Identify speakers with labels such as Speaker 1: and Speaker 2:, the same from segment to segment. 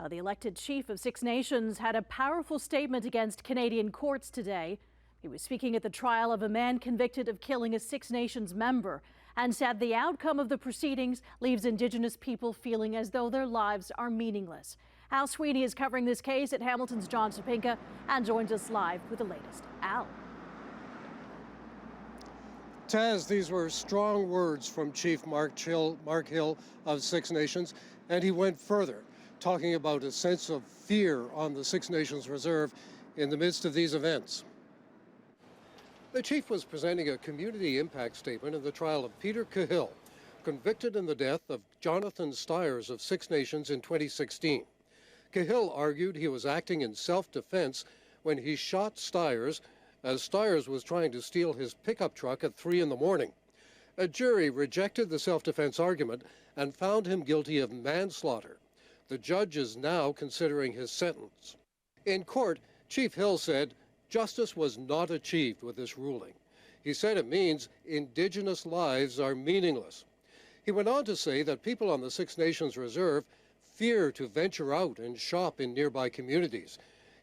Speaker 1: The elected chief of Six Nations had a powerful statement against Canadian courts today. He was speaking at the trial of a man convicted of killing a Six Nations member and said the outcome of the proceedings leaves Indigenous people feeling as though their lives are meaningless. Al Sweeney is covering this case at Hamilton's John Topinka and joins us live with the latest. Al.
Speaker 2: Taz, these were strong words from Chief Mark Hill of Six Nations, and he went further, talking about a sense of fear on the Six Nations Reserve in the midst of these events. The chief was presenting a community impact statement in the trial of Peter Khill, convicted in the death of Jonathan Styres of Six Nations in 2016. Khill argued he was acting in self-defense when he shot Styres as Styres was trying to steal his pickup truck at 3 in the morning. A jury rejected the self-defense argument and found him guilty of manslaughter. The judge is now considering his sentence. In court, Chief Hill said justice was not achieved with this ruling. He said it means Indigenous lives are meaningless. He went on to say that people on the Six Nations Reserve fear to venture out and shop in nearby communities.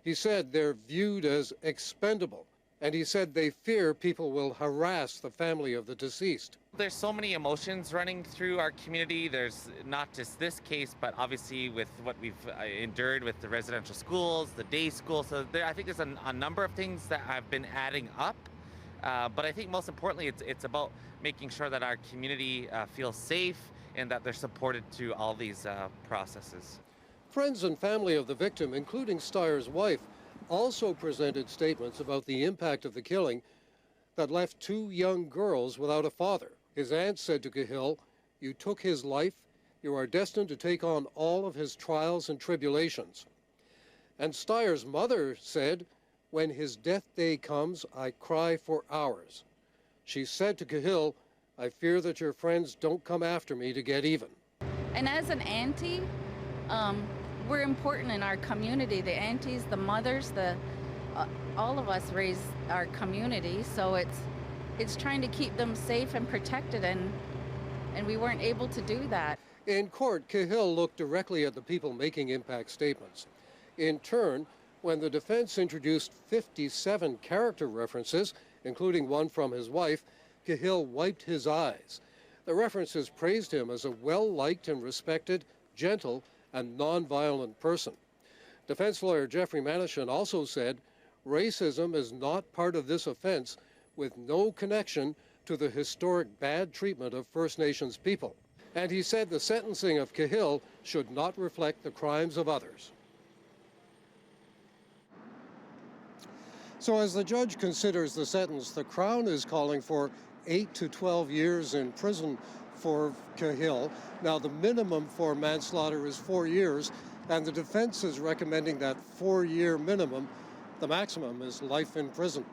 Speaker 2: He said they're viewed as expendable, and he said they fear people will harass the family of the deceased.
Speaker 3: There's so many emotions running through our community. There's not just this case, but obviously with what we've endured with the residential schools, the day school. So I think there's a number of things that have been adding up. But I think most importantly, it's about making sure that our community feels safe and that they're supported through all these processes.
Speaker 2: Friends and family of the victim, including Styres' wife, also presented statements about the impact of the killing that left 2 young girls without a father. His aunt said to Khill, "You took his life. You are destined to take on all of his trials and tribulations." And Styres' mother said, "When his death day comes, I cry for hours." She said to Khill, "I fear that your friends don't come after me to get even."
Speaker 4: And as an auntie, we're important in our community. The aunties, the mothers, all of us raise our community, so it's trying to keep them safe and protected, and we weren't able to do that.
Speaker 2: In court, Khill looked directly at the people making impact statements. In turn, when the defense introduced 57 character references, including one from his wife, Khill wiped his eyes. The references praised him as a well-liked and respected, gentle, and non-violent person. Defense lawyer Jeffrey Manishin also said, "Racism is not part of this offense, with no connection to the historic bad treatment of First Nations people." And he said the sentencing of Khill should not reflect the crimes of others. So as the judge considers the sentence, the Crown is calling for 8 to 12 years in prison for Khill. Now, the minimum for manslaughter is 4 years, and the defense is recommending that 4-year minimum. The maximum is life in prison.